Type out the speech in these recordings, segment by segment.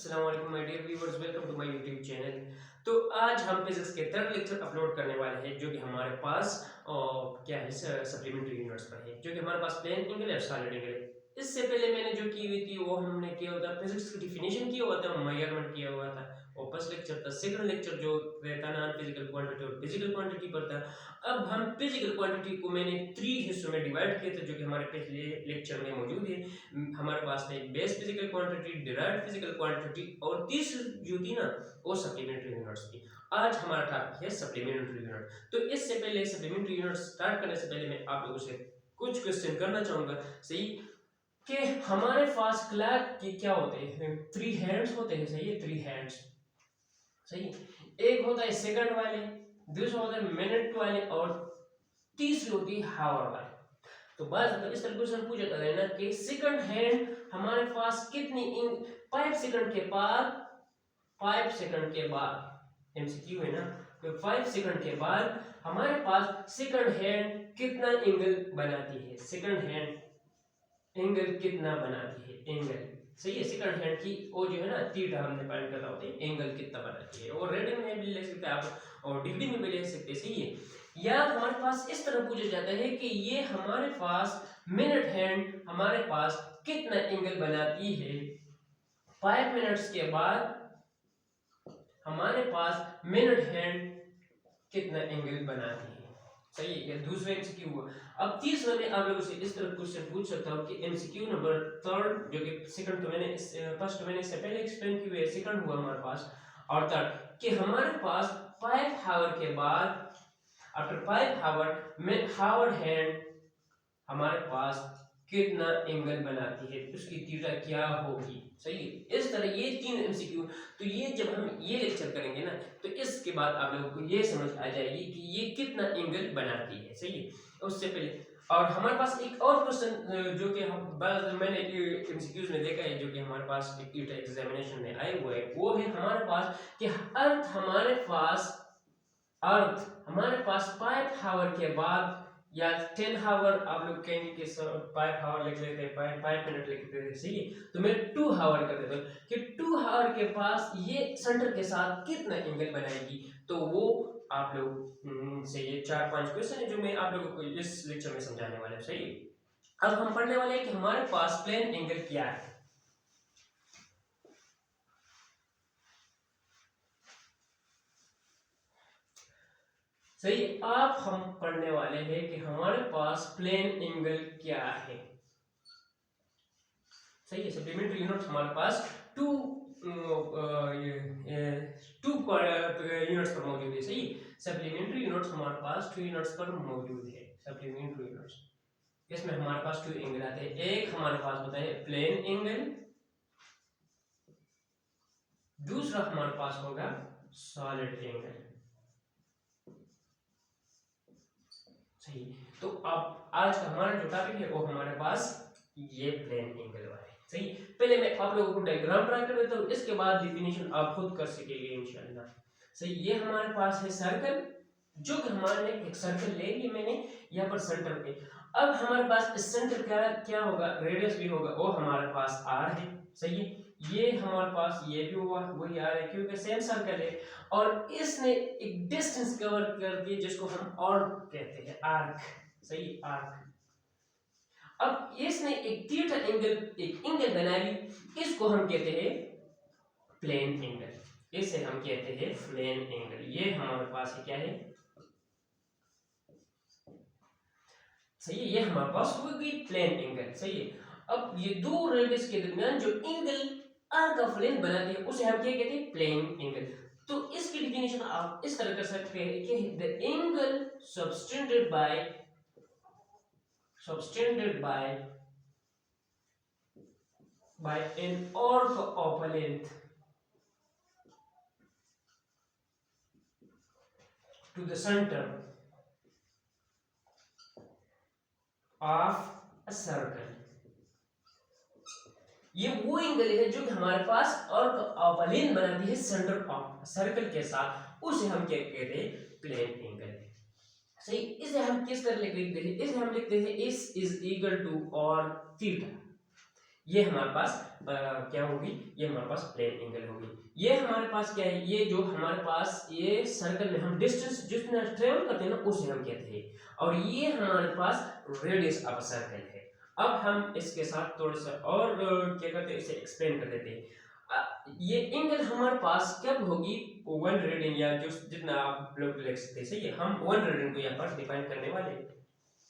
अस्सलाम वालेकुम my dear viewers, welcome to my YouTube channel. तो आज हम फिजिक्स के थर्ड लेक्चर अपलोड करने वाले हैं जो कि हमारे पास क्या है सप्लीमेंट्री यूनिट्स पर है, जो कि हमारे पास प्लेन एंगल और सॉलिड एंगल है। इससे पहले मैंने जो की हुई थी वो हमने किया हुआ था फिजिक्स की डिफिनेशन किया हुआ था, मेजरमेंट किया हुआ था। और फर्स्ट लेक्चर था, सेकंड लेक्चर जो रहता नॉन फिजिकल क्वांटिटी और फिजिकल क्वांटिटी पर था। अब हम फिजिकल क्वांटिटी को मैंने 3 हिस्सों में डिवाइड किया था जो कि हमारे पिछले लेक्चर में मौजूद है। हमारे पास में base physical quantity, derived physical quantity और तीसरी जो थी ना वो सप्लीमेंट्री यूनिट्स थी। आज हमारा टॉपिक है सप्लीमेंट्री यूनिट। तो इससे पहले सप्लीमेंट्री यूनिट स्टार्ट करने से पहले मैं आप लोगों से कुछ क्वेश्चन करना चाहूंगा। सही कि हमारे पास क्लॉक के क्या होते हैं, 3 हैंड्स होते हैं। सही है, 3 हैंड्स। सही, एक होता है सेकंड वाले, दूसरा होता है मिनट वाले और तीसरी होती है हावर वाले। तो बस तो इस तरह क्वेश्चन पूछा था ना कि सेकंड हैंड हमारे पास कितनी इन 5 सेकंड के बाद 5 सेकंड के बाद एमसीक्यू है ना, तो 5 सेकंड के बाद हमारे पास सेकंड हैंड कितना एंगल बनाती है। सेकंड हैंड एंगल कितना बनाती है, एंगल। सही है, सेकंड हैंड की वो जो है ना थीटा हमने फाइंड करना होता है, एंगल कितना बनाती है। और रेडियन में भी ले सकते हैं आप और डिग्री में भी ले सकते हैं। सही है, या हमारे पास इस तरह पूछा जाता है कि ये हमारे पास मिनट हैंड हमारे पास कितना एंगल बनाती है। 5 मिनट्स के बाद हमारे पास मिनट हैंड कितना एंगल बनाती है। सही है, या दूसरा एमसीक्यू हुआ। अब तीसरा में आप लोगों से इस तरह क्वेश्चन पूछ सकता हूं कि एमसीक्यू नंबर थर्ड, जो कि सेकंड तो मैंने फर्स्ट मैंने इससे पहले एक्सप्लेन किया है, सेकंड हुआ हमारे पास और थर्ड कि हमारे पास 5 आवर के बाद आफ्टर 5 आवर में हावर हैंड हमारे पास कितना एंगल बनाती है, उसकी थीटा क्या होगी। सही है, इस तरह ये 3 एमसीक्यू। तो ये जब हम ये लेक्चर करेंगे ना तो इसके बाद आप लोगों को ये समझ आ जाएगी कि ये कितना एंगल बनाती है। सही है, उससे पहले और हमारे पास एक और क्वेश्चन जो कि हम मैंने एमसीक्यूज में देखा है, जो कि हमारे पास एक एग्जामिनेशन में आए हुए हैं, वो है हमारे पास कि अर्थ हमारे पास 5 आवर के बाद या 10 आवर, आप लोग कहेंगे कि 5 आवर लिख लेते हैं, 5 मिनट लिख लेते हैं। सही है, तो मैं 2 आवर कर देता हूँ कि 2 आवर के पास ये सेंटर के साथ कितना एंगल बनाएगी। तो वो आप लोग से ये 4-5 क्वेश्चन है जो मैं आप लोगों को इस लेक्चर में समझाने वाला हूँ। सही है, अब हम पढ़ने वाले हैं कि हमारे पास प्लेन एंगल क्या है। सही, अब हम पढ़ने वाले हैं कि हमारे पास प्लेन एंगल क्या है। सही है, सप्लीमेंट्री यूनिट हमारे पास टू यूनिट्स पर मौजूद है। सही, सप्लीमेंट्री यूनिट्स हमारे पास 2 यूनिट्स पर मौजूद है। सप्लीमेंट्री यूनिट्स, इसमें हमारे पास 2 एंगल आते हैं। एक हमारे पास होता है प्लेन एंगल, दूसरा हमारे पास होगा सॉलिड एंगल। सही, तो अब आज का हमारा जो टॉपिक है वो हमारे पास ये प्लेन एंगल वाला है। सही, पहले मैं आप लोगों को डायग्राम ड्रा कर देता हूँ, इसके बाद डिफिनेशन आप खुद कर सकेंगे इंशाल्लाह। सही, ये हमारे पास है सर्कल, जो कि हमारे एक सर्कल ले लिया मैंने यहाँ पर सेंटर पे। अब हमारे पास इस सेंटर का क्या होगा, रेडियस भी होगा, और हमारे पास आर है। सही है, ये हमारे पास ये भी हुआ वही आर है क्योंकि सेम सर्कल है, और इसने एक डिस्टेंस कवर कर दी जिसको हम और कहते हैं आर्क। सही, आर्क। अब इसने एक थीटा एंगल, एक एंगल बना ली, इसको हम कहते हैं प्लेन एंगल। इसे हम कहते हैं प्लेन एंगल। ये हमारे पास है क्या है, सही है, ये हमारे पास हो गई प्लेन एंगल। सही है, अब ये दो रेडियस के दरमियान जो एंगल आर्क ऑफ लेंथ बनाती है उसे हम क्या कहते हैं, प्लेन एंगल। तो इसकी डिफिनेशन आप इस तरह कर सकते हैं कि the angle subtended by an arc of a length to the center of a circle। ये वो एंगल है जो कि हमारे पास आर्क ऑफ अ लेंथ बनाती है सेंटर ऑफ सर्कल के साथ, उसे हम क्या कहते हैं, प्लेन एंगल। सही, इसे हम किस तरह लिखते हैं, इसे हम लिखते हैं s is equal to और थीटा। ये हमारे पास क्या होगी, ये हमारे पास प्लेन एंगल होगी। ये हमारे पास क्या है, ये जो हमारे पास ये सर्कल में हम डिस्टेंस जितना ट्रेवल करते हैं ना उसे हम कहते हैं, और ये हमारे पास रेडियस ऑफ सर्कल है। अब हम इसके साथ थोड़ा सा और क्या करते हैं, इसे एक्सप्लेन कर देते हैं। ये एंगल हमारे पास कब होगी, 1 रेडियन या जो जितना आप लोग लिख सकते हैं, सही है। हम 1 रेडियन को यहाँ पर डिफाइन करने वाले हैं।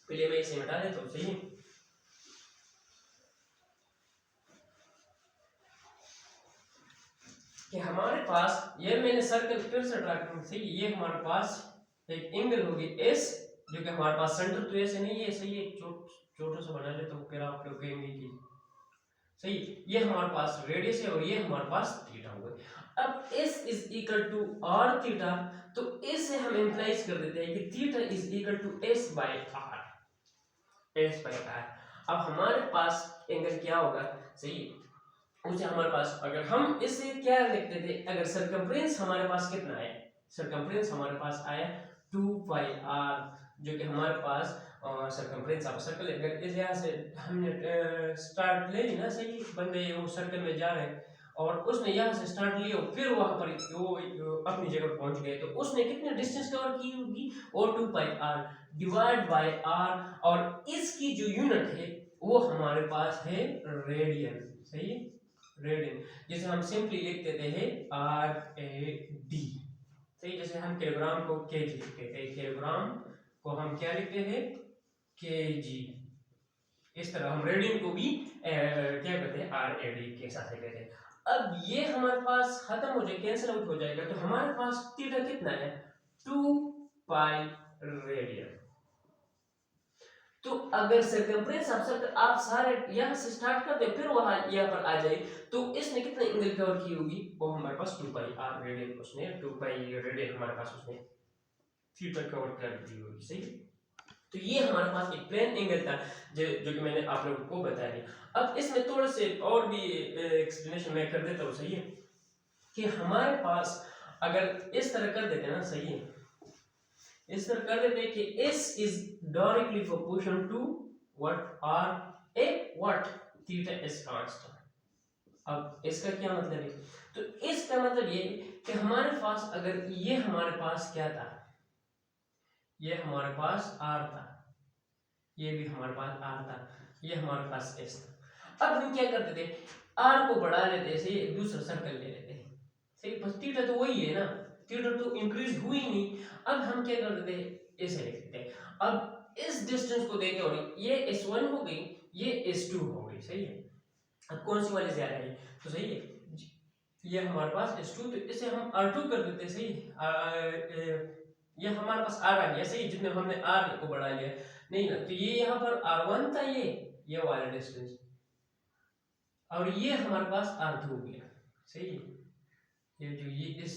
पहले मैं इसे मिटा देता हूँ, सही है। कि हमारे पास ये मैंने सर्कल फिर से ड्रा करूँ, सही है। ये हमारे पास एक एंगल होगी एस, जो कि हमारे पास सेंटर तो ऐसे नहीं है, सही है। छोटा सा बना लेता हूँ, फिर आप लोग कहेंगे कि सही। ये हमारे पास रेडियस है और ये हमारे पास थीटा होगा। अब s is equal to r theta, तो इस से हम इंप्लाइज कर देते हैं कि theta is equal to s by r, s by r। अब हमारे पास एंगल क्या होगा, सही, उसे हमारे पास अगर हम इसे क्या लिखते थे, अगर सरकमफ्रेंस हमारे पास कितना है, सरकमफ्रेंस हमारे पास आया 2 पाई r, जो कि हमारे पास सरकमफ्रेंस ऑफ सर्कल। अगर इस यहाँ से हमने स्टार्ट ले ली ना, सही, बंदे वो सर्कल में जा रहे हैं और उसने यहाँ से स्टार्ट लिया, फिर वहां पर वो अपनी जगह पहुंच गए, तो उसने कितने डिस्टेंस कवर की होगी, वो 2 पाई r डिवाइड बाय r, और इसकी जो यूनिट है वो हमारे पास है रेडियन, सही, रेडियन, जिसे हम सिंपली लिख देते हैं RAD, सही। जैसे हम किलोग्राम को केजी लिखते हैं, किलोग्राम को हम क्या लिखते हैं, केजी। इस तरह हम रेडियन को भी क्या कहते हैं, RAD के साथ कहते हैं। अब ये हमारे पास खत्म हो जाए, कैंसिल आउट हो जाएगा, तो हमारे पास थीटा कितना है, 2 पाई रेडियन। तो अगर सरकमफ्रेंस ऑफ सर्कल आप सारे यहां से स्टार्ट कर दे, फिर वहां यहां पर आ जाए, तो इसने कितना एंगल कवर की होगी, वो हमारे पास 2 पाई r रेडियन, उसने 2 पाई रेडियन हमारे पास उसने थीटा कवर कर दी होगी, सही। तो ये हमारे पास एक प्लेन एंगल था जो कि मैंने आप लोगों को बता दिया। अब इसमें थोड़े से और भी एक्सप्लेनेशन मैं कर देता हूँ, सही है, कि हमारे पास अगर इस तरह कर देते ना, सही है, इस तरह कर देते हैं कि s is directly proportional to what r a what theta is constant। अब इसका क्या मतलब है, तो इसका मतलब ये कि हमारे पास अगर ये हमारे पास क्या था, ये हमारे पास r था, ये भी हमारे पास r था, ये हमारे पास s था। अब हम क्या करते थे, r को बढ़ा लेते से दूसरा सर्कल ले लेते हैं, सही, बस थीटा तो वही है ना, थीटा तो इंक्रीज हुई नहीं। अब हम क्या करते थे, ऐसे लिखते थे। अब इस डिस्टेंस को देखें, और ये s1 हो गई, ये s2 हो गई, सही है। अब कौन सी वाली ज्यादा है, तो सही है, ये हमारे पास s2, तो इसे हम r2 कर देते, सही। ये हमारे पास r आ गया, सही, जितने हमने r को बढ़ा लिया, नहीं ना, तो ये यहाँ पर r1 था, ये वाला डिस्टेंस, और ये हमारे पास r2 हो गया, सही है। ये जो ये इस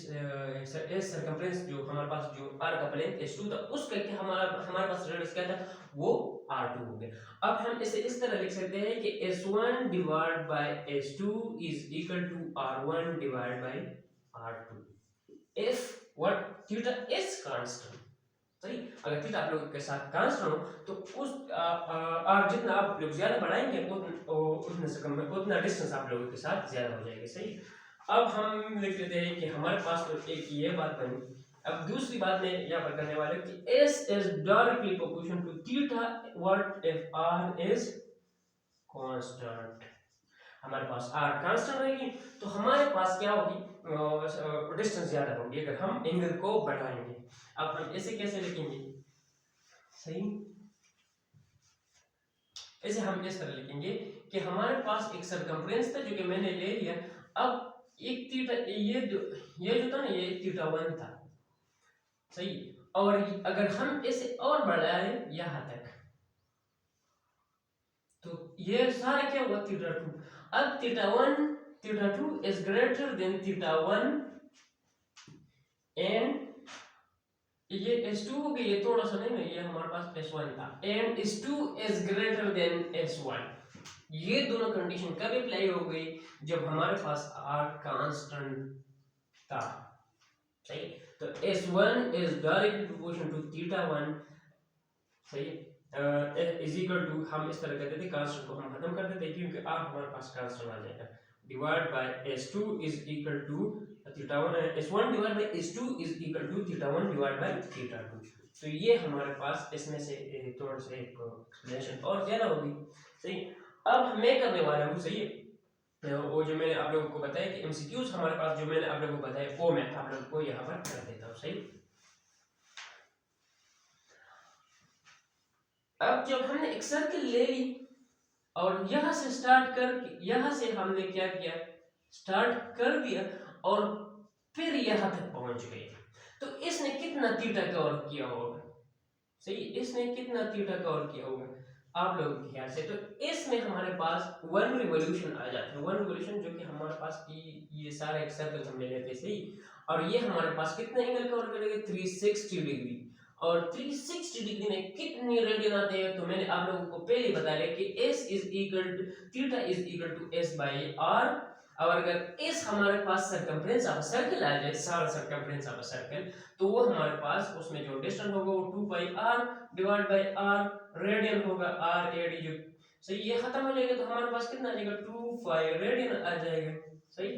सरकमफ्रेंस जो हमारे पास जो r का प्लेन s2 था, उसका क्या हमारे पास रेडियस क्या था, वो r2 हो गया। अब हम इसे इस तरह लिख सकते हैं कि s1 divide by s2 is equal to r1 divide by r2 if what theta is constant, सही। अगर थीटा आप लोगों के साथ कांस्टेंट हो, तो उस r जितना आप लोग ज्यादा बढ़ाएंगे उतना डिस्टेंस आप लोगों के साथ ज्यादा हो जाएगा, सही। अब हम लिख लेते हैं कि हमारे पास तो एक ये बात बनी। अब दूसरी बात मैं यहाँ पर करने वाला हूँ कि s is directly proportional to theta what if r is constant। हमारे पास r कांस्टेंट रहेगी, तो हमारे पास क्या होगी, डिस्टेंस ज्यादा होगी अगर हम एंगल को बढ़ाएंगे। अब हम इसे कैसे लिखेंगे, सही, इसे हम इस तरह लिखेंगे कि हमारे पास एक सरकमफ्रेंस था जो कि मैंने ले लिया। अब एक थीटा, ये जो था ना, ये थीटा 1 था, सही, और अगर हम इसे और बढ़ाएं यहाँ तक, तो ये सारा क्या हुआ, थीटा 2। अब theta 2 is greater than theta 1, and ये s2 हो गई, ये थोड़ा सा नहीं ना, ये हमारे पास s1 था, and s2 is greater than s1। ये दोनों कंडीशन कब अप्लाई हो गई, जब हमारे पास r कांस्टेंट था, सही। तो s1 is directly proportional to theta 1, सही। इज इक्वल टू, हम इस तरह कहते थे कांस्टेंट को हम खत्म कर देते क्योंकि अब हमारे पास कांस्टेंट आ जाएगा, divide by s2 is equal to theta 1, s1 divide by s2 is equal to theta 1 divide by theta 2। तो ये हमारे पास इसमें से थोड़ा सा एक एक्सप्लेनेशन और ज्यादा होगी। सही, अब मैं करने वाला हूँ, सही है, वो जो मैंने आप लोगों को बताया कि एमसीक्यूज हमारे पास जो मैंने आप लोगों को बताया वो मैं आप लोगों को यहाँ पर कर देता हूँ। सही, अब जब हमने एक सर्कल ले ली और यहां से स्टार्ट कर, यहां से हमने क्या किया, स्टार्ट कर दिया और फिर यहां तक पहुंच गए, तो इसने कितना थीटा कवर किया होगा? सही, इसने कितना थीटा कवर किया होगा आप लोगों के ख्याल से? तो इसमें हमारे पास 1 रिवॉल्यूशन आ जाता है, 1 रिवॉल्यूशन जो कि हमारे पास ये सारा एक सर्कल हम ले लेते हैं। सही, और ये हमारे पास कितना एंगल कवर करेगा? 360 डिग्री। और 360 डिग्री में कितनी रेडियन आते हैं? तो मैंने आप लोगों को पहले बताया कि s is equal to theta is equal to s by r। और अगर s हमारे पास सर्कमफ्रेंस ऑफ सर्कल आ जाए, सारा सर्कमफ्रेंस ऑफ सर्कल, तो वो हमारे पास उसमें जो डिस्टेंस होगा वो 2 पाई r divide by r, radian होगा r ad जो। सही, ये खत्म हो जाएगा तो हमारे पास कितना आ जाएगा? 2 पाई रेडियन आ जाएगा। सही,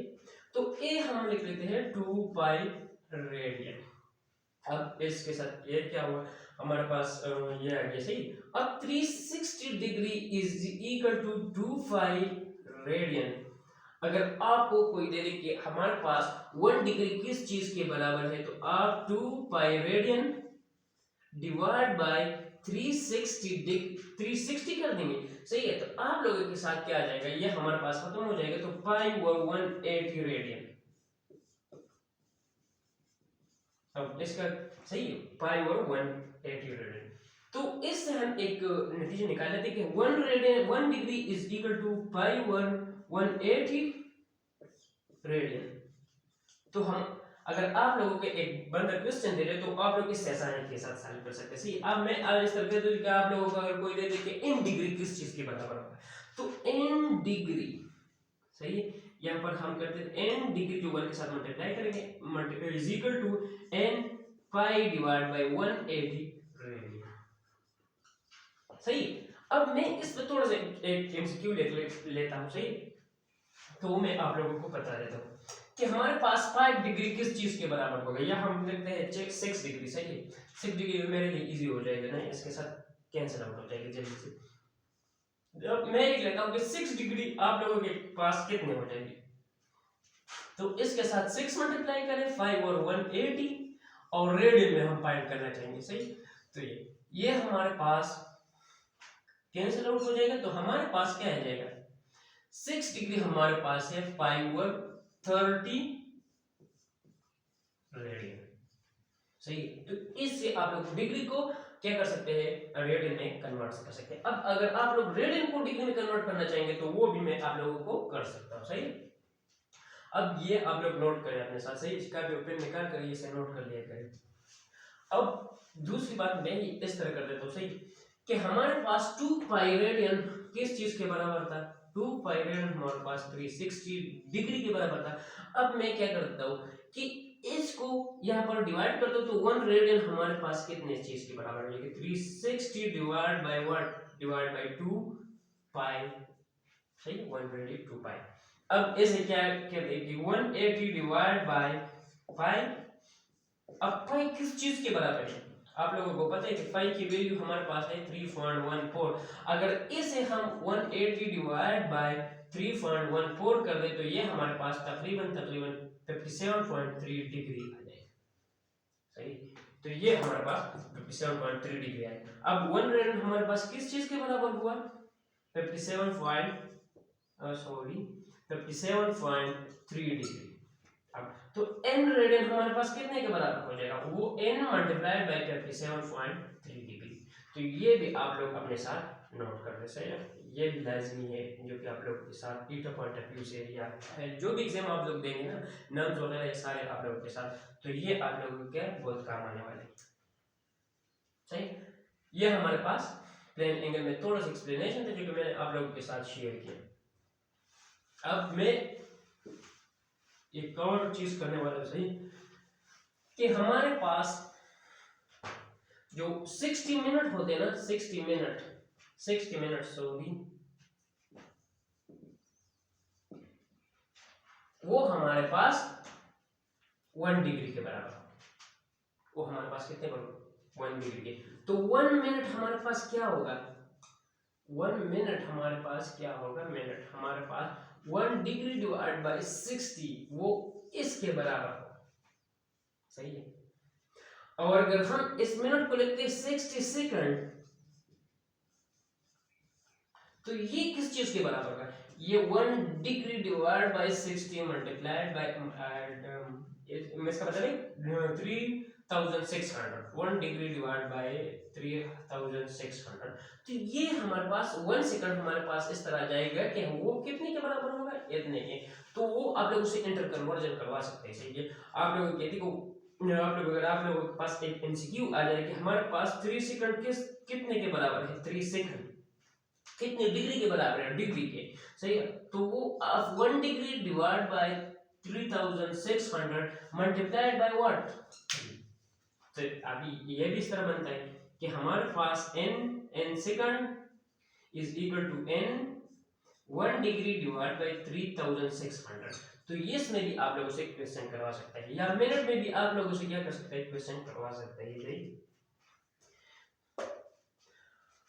तो a हम लिख लेते हैं 2 पाई रेडियन। अब इसके साथ ये क्या हुआ हमारे पास, ये आ गया। सही, अब 360 degree is equal to 2 pi radian. अगर आपको कोई दे दे कि हमारे पास 1 डिग्री किस चीज के बराबर है, तो आप 2 पाई रेडियन डिवाइड बाय 360 कर देंगे। सही है, तो आप लोगों के साथ क्या आ जाएगा, ये हमारे पास खत्म हो जाएगा, तो पाई व 180 रेडियन। अब इसका सही है, पाई और 180 रेडियन। तो इससे हम एक नतीजा निकाल लेते हैं कि 1 radian 1 degree is equal to pi और 180 रेडियन। तो हम अगर आप लोगों के एक बंदा क्वेश्चन दे रहे तो आप लोग इससे आसानी के साथ सॉल्व कर सकते हैं। सही, अब मैं आज इस तरह से कि आप लोगों को अगर कोई दे दे कि n डिग्री किस चीज के बराबर होगा, तो n डिग्री, सही है, यहाँ पर हम करते हैं n डिग्री जो 1 के साथ मल्टीप्लाई करेंगे, multiply is equal to n pi divide by 180 radian. सही, अब मैं इस पे थोड़ा सा एक एमसीक्यू लेता हूँ। सही, तो मैं आप लोगों को बता देता हूँ कि हमारे पास 5 डिग्री किस चीज के बराबर होगा, या हम लिखते हैं 6 डिग्री। सही है, 6 डिग्री मेरे लिए इजी हो जाएगा ना, इसके साथ कैंसिल आउट हो जाएगा जल्दी से। अब मैं लिख लेता हूँ कि 6 डिग्री आप लोगों के पास कितने हो जाएंगे, तो इसके साथ 6 मल्टीप्लाई करें 5 और 180, और रेडियन में हम फाइंड करना चाहेंगे। सही, तो ये हमारे पास कैंसिल आउट हो जाएगा, तो हमारे पास क्या आ जाएगा, 6 डिग्री हमारे पास है 5 और 30 रेडियन। सही, तो इससे आप लोग डिग्री को क्या कर सकते हैं, रेडियन में कन्वर्ट कर सकते हैं। अब अगर आप लोग रेडियन को डिग्री में कन्वर्ट करना चाहेंगे तो वो भी मैं आप लोगों को कर सकता हूँ। सही, अब ये आप लोग नोट करें अपने साथ। सही, इसका भी पेन निकाल कर इसे नोट कर लिया करें। अब दूसरी बात मैं इस तरह कर देता हूँ। सही, कि हमारे पास 2 पाई रेडियन किस चीज के बराबर था, 2 पाई रेडियन हमारे पास 360 डिग्री के बराबर था। अब मैं क्या करता हूँ कि इसको यहाँ पर डिवाइड करता हूँ, तो 1 रेडियन हमारे पास कितने चीज के बराबर हो जाएगी, 360 divide by what, divide by 2 पाई। सही, 1 रेडियन 2 पाई। अब इसे क्या कहते हैं कि 180 डिवाइड बाय 5। अब फाई किस चीज के बराबर है, आप लोगों को पता है कि फाई की वैल्यू हमारे पास है 3.14। अगर इसे हम 180 डिवाइड बाय 3.14 कर दे तो ये हमारे पास तकरीबन 57.3 डिग्री आ जाएगा। सही, तो ये हमारे पास 57.3 डिग्री है। अब 1 रेडियन हमारे पास किस चीज के बराबर हुआ, 57.3 डिग्री। अब तो n रेडियन हमारे पास कितने के बराबर हो जाएगा, वो n मल्टीप्लाइड बाय 57.3 डिग्री। तो ये भी आप लोग अपने साथ नोट कर ले। सही है, ये भी लाजमी है जो कि आप लोग के साथ टीचर पॉइंट ऑफ व्यू से या जो भी एग्जाम आप लोग देंगे ना, नम्स वगैरह ये सारे आप लोगों के साथ, तो ये आप लोगों के बहुत काम आने वाले। सही, ये हमारे पास प्लेन एंगल में थोड़ा सा एक्सप्लेनेशन था जो कि मैंने आप लोगों के साथ शेयर किया। अब मैं एक और चीज करने वाला। सही, कि हमारे पास जो 60 मिनट होते हैं ना, 60 मिनट सॉरी, वो हमारे पास 1 डिग्री के बराबर, वो हमारे पास कितने बराबर 1 डिग्री के। तो 1 मिनट हमारे पास क्या होगा, 1 मिनट हमारे पास क्या होगा, मिनट हमारे पास 1 डिग्री डिवाइड बाय 60, वो इसके बराबर होगा, सही है। और अगर हम इस मिनट को लिखते हैं 60 सेकंड, तो ये किस चीज के बराबर होगा, ये 1 degree divide bye 60 multiplied by इसका मतलब है 3600, 1 डिग्री डिवाइड बाय 3600। तो ये हमारे पास 1 सेकंड हमारे पास इस तरह आ जाएगा कि वो कितने के बराबर होगा, इतने के। तो वो आप लोग उसे इंटर कन्वर्जन करवा सकते हैं, सही है। आप लोगों के देखो, अगर आप लोगों के पास एक एमसीक्यू आ जाए कि हमारे पास 3 सेकंड कितने के बराबर है, 3 सेकंड कितने डिग्री के बराबर है, डिग्री के, सही है। तो वो 1 degree divide by 3600 multiplied by what. तो अभी ये भी इस तरह बनता है कि हमारे पास n second is equal to n 1 degree divide by 3600। तो ये इसमें भी आप लोगों से क्वेश्चन करवा सकता है, या मिनट में भी आप लोगों से क्या कर सकता है, क्वेश्चन करवा सकता है, सही।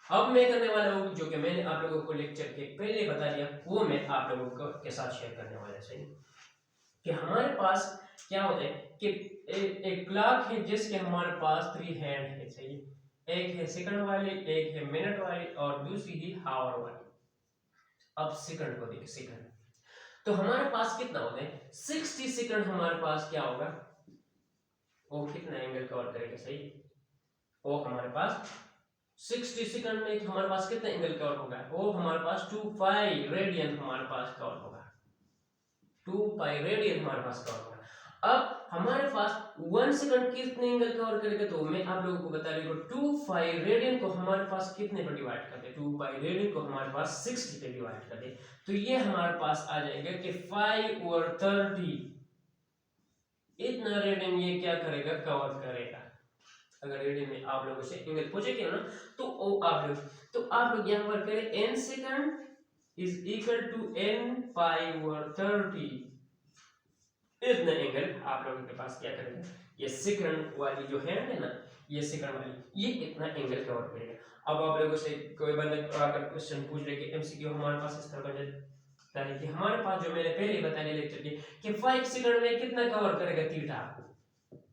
अब मैं करने वाला हूँ जो कि मैंने आप लोगों को लेक्चर के पहले बता दिया, वो मैं आप लोगों को के साथ शेयर करने वाला है, सही। कि हमारे पास क्या होता है कि एक क्लॉक है जिसके हमारे पास 3 हैंड है, सही। एक है सेकंड वाली, एक है मिनट वाली, और दूसरी है आवर वाली। अब सेकंड को देखिए, सेकंड तो हमारे पास कितना होता है, 60 सेकंड हमारे पास क्या होगा, वो कितना एंगल कवर करेगा, सही। वो हमारे पास 60 सेकंड में हमारे पास कितना एंगल कवर होगा, वो हमारे पास 2 पाई रेडियन हमारे पास कवर होगा, 2 पाई रेडियन हमारे पास कवर होगा। अब हमारे पास 1 सेकंड कितने एंगल कवर करेगा, तो मैं आप लोगों को बता रही हूँ 2 पाई रेडियन को हमारे पास कितने पर डिवाइड करते हैं, 2 पाई रेडियन को हमारे पास 60 पे डिवाइड करते हैं। तो ये हमारे पास आ जाएगा कि 5/30 इतना रेडियन ये क्या करेगा, कवर करेगा। अगर रेडियन में आप लोगों से एंगल पूछे क्यों ना, तो आप लोग यहाँ पर करें n second is equal to n पाई/30, इतना एंगल आप लोगों के पास क्या करेगा, ये सेकंड वाली जो हैंड है ना, ये सेकंड वाली, ये इतना एंगल कवर करेगा। अब आप लोगों से कोई बंदा अगर क्वेश्चन पूछ रहे कि एमसीक्यू हमारे पास इस तरह बन जाता है कि हमारे पास जो मैंने पहले बताया लेक्चर के कि 5 सेकंड में कितना कवर करेगा थीटा,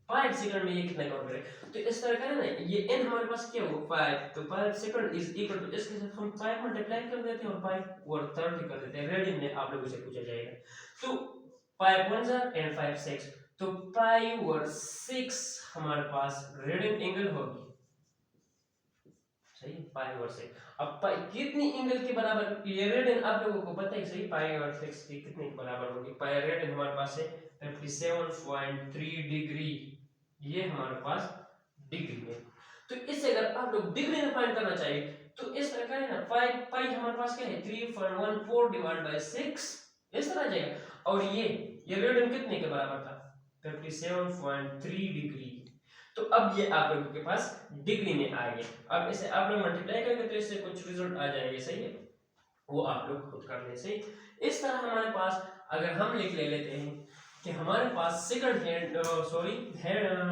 5 सेकंड में ये कितना कवर करेगा। तो इस तरह करें ना, ये n हमारे पास क्या होगा 5, तो 5 सेकंड इज इक्वल टू, इसके साथ हम 5 मल्टीप्लाई कर देते हैं और 5/30 कर देते हैं, रेडियन में आप लोगों से पूछा जाएगा। तो 5 1 and 5 6, तो π/6 हमारे पास रेडियन एंगल होगी, सही, π/6। अब कितनी एंगल के बराबर, ये रेडियन आप लोगों को पता है, सही, π/6 की कितने के बराबर होगी, पाई रेडियन हमारे पास है 57.3 डिग्री, ये हमारे पास डिग्री में। तो इससे अगर आप लोग डिग्री में फाइंड करना चाहिए तो इस तरह करें ना, पाई हमारे पास क्या है 3.14 डिवाइड बाय 6, इस तरह आ जाएगा। और ये रेडियन कितने के बराबर था, 57.3 डिग्री। तो अब ये आप लोगों के पास डिग्री में आ गया। अब इसे आप लोग मल्टीप्लाई करेंगे तो इससे कुछ रिजल्ट आ जाएंगे, सही है, वो आप लोग खुद कर ले, सही। इस तरह हमारे पास अगर हम लिख लेते हैं कि हमारे पास सेकंड हैंड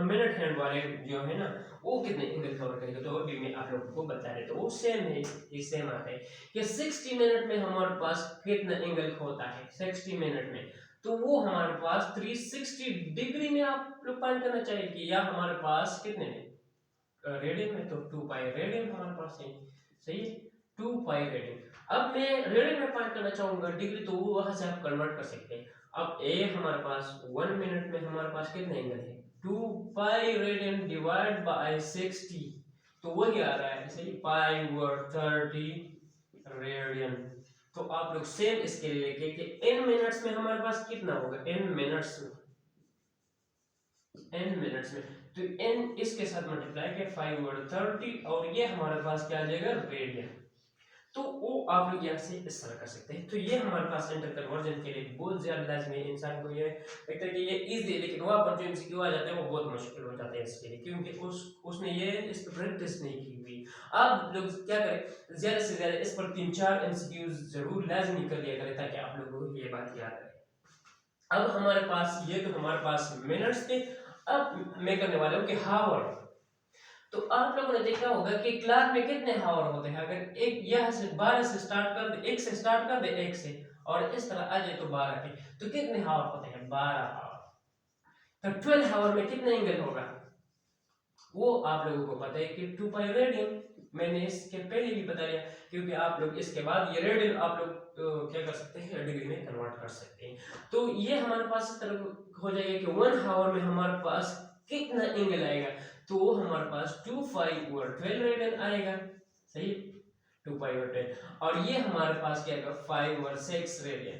मिनट हैंड वाले जो है ना, वो कितने एंगल कवर करेगा, तो अभी मैं आप लोगों को बता रहे, तो वो सेम है, ये सेम आता है कि 60 मिनट में हमारे पास कितना एंगल होता है 60 मिनट में, तो वो हमारे पास 360 डिग्री में आप लोग फाइंड करना चाहिए कि, या हमारे पास कितने में रेडियन में, तो 2 पाई रेडियन हमारे पास है, सही है, 2 पाई रेडियन। अब मैं रेडियन में फाइंड करना चाहूंगा डिग्री, तो वो वहां से आप कन्वर्ट कर सकते हैं। अब ए हमारे पास 1 मिनट में हमारे पास कितने एंगल है, 2 पाई रेडियन डिवाइड बाय 60, तो वही आ रहा है, सही, π/30 रेडियन। तो आप लोग सेम इसके लिए लिखें कि n मिनट्स में हमारे पास कितना होगा, n मिनट्स में, n मिनट्स में, तो n इसके साथ मल्टीप्लाई किया 5/30, और ये हमारे पास क्या आ जाएगा रेडियन। तो वो आप लोग यहाँ से इस तरह कर सकते हैं। तो ये हमारे पास इंटर कन्वर्जन के लिए बहुत ज़्यादा लाज़मी है। इंसान को ये लगता है कि ये ईज़ी है, लेकिन वहाँ पर जो एमसीक्यू आ जाते हैं वो बहुत मुश्किल हो जाते हैं इसके लिए, क्योंकि उसने ये इस पर प्रैक्टिस नहीं की हुई। आप लोग क्या करें, ज़्यादा से ज़्यादा इस पर 3-4 एमसीक्यूज़ ज़रूर लाज़मी कर लिया करें, ताकि आप लोगों को ये बात याद रहे। अब हमारे पास ये तो हमारे पास मिनट्स थे। अब मैं करने वाला हूँ कि हावर। तो आप लोगों ने देखा होगा कि क्लास में कितने हावर होते हैं। अगर एक यहाँ से 12 से स्टार्ट कर दे, 1 से स्टार्ट कर दे, 1 से, और इस तरह आ जाए तो 12 के, तो कितने हावर होते हैं? 12 हावर। तो 12 हावर में कितने एंगल होगा वो आप लोगों को पता है कि 2 पाई रेडियन। मैंने इसके पहले भी बताया, क्योंकि आप लोग इसके बाद ये रेडियन आप लोग क्या कर सकते हैं, डिग्री में कन्वर्ट कर सकते हैं। तो ये हमारे पास इस तरह हो जाएगा कि 1 हावर में हमारे पास कितना एंगल आएगा, तो हमारे पास 2 पाई ओवर 12 रेडियन आएगा। सही, 2 पाई ओवर 12, और ये हमारे पास क्या आएगा, 5 ओवर 6 रेडियन।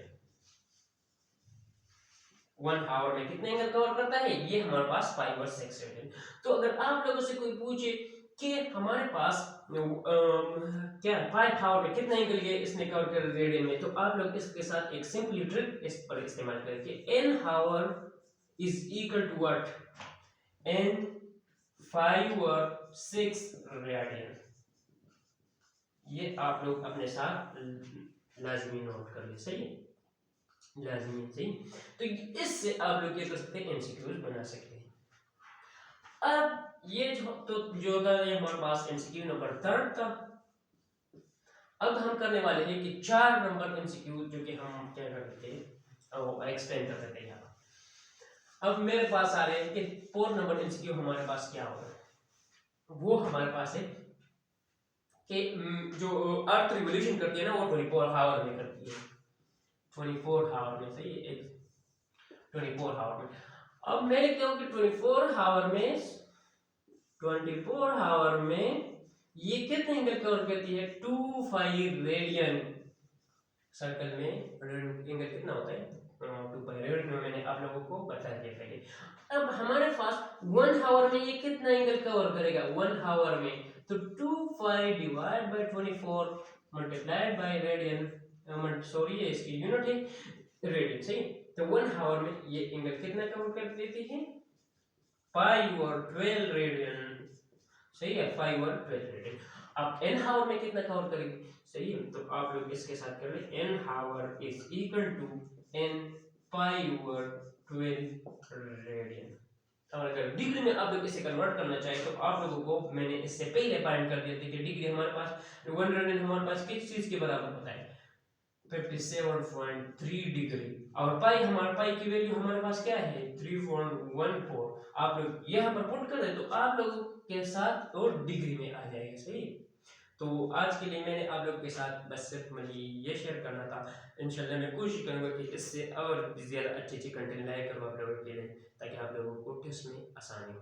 1 आवर में कितने एंगल कवर करता है, ये हमारे पास 5 और 6 रेडियन। तो अगर आप लोगों से कोई पूछे कि हमारे पास क्या 5 आवर में कितने एंगल ये इसने कवर कर रेडियन में, तो आप लोग इसके साथ एक सिंपली ट्रिक इस पर इस्तेमाल करके n hour is equal to what, n 5 और 6 रेडियन। ये आप लोग अपने साथ लाजमी नोट कर ले। सही है, लाजमी। सही, तो इससे आप लोग क्या कर सकते हैं, एमसीक्यूज बना सकते हैं। अब ये जो था ये हमारे पास एमसीक्यू नंबर 3 था। अब हम करने वाले हैं कि 4 नंबर एमसीक्यू जो कि हम क्या करते थे वो एक्सप्लेन कर देते हैं यहाँ। अब मेरे पास आ रहे हैं कि 4 नंबर एमसीक्यू हमारे पास क्या होगा। वो हमारे पास है कि जो अर्थ रिवोल्यूशन करती है ना, वो 24 आवर में करती है। 24 आवर में। सही है, 24 आवर में। अब मैं लिखता हूँ कि 24 आवर में ये कितने एंगल कवर करती है, 2 पाई रेडियन। सर्कल में एंगल कितना होता है, 2 पाई रेडियन में मैंने आप लोगों को बता दिया पहले। अब हमारे पास 1 आवर में ये कितना एंगल कवर करेगा, 1 आवर में, तो 2 पाई divide bye 24 multiplied by radian, sorry ये इसकी यूनिट है रेडियन। सही, तो 1 आवर में ये एंगल कितना कवर कर देती है, 5 और 12 रेडियन। सही है, 5 और 12 रेडियन। अब n आवर में कितना कवर करेगी, सही है, तो आप लोग इसके साथ कर ले, n hour is equal to n 5 और 12 रेडियन। और अगर डिग्री में आप लोग इसे कन्वर्ट करना चाहे तो आप लोगों को मैंने इससे पहले पॉइंट कर दिया था कि डिग्री हमारे पास 1 रेडियन हमारे पास किस चीज के बराबर होता है, 57.3 डिग्री। और पाई हमारे पाई की वैल्यू हमारे पास क्या है, 3.14। आप लोग यहाँ पर पुट कर दे तो आप लोगों के साथ और डिग्री में आ जाएगा। सही, तो आज के लिए मैंने आप लोग के साथ बस सिर्फ मुझे ये शेयर करना था। इंशाल्लाह मैं कोशिश करूंगा कि इससे और ज़्यादा अच्छी कंटेंट लाया करूँ आप लोगों के लिए, ताकि आप लोगों को टेस्ट में आसानी हो।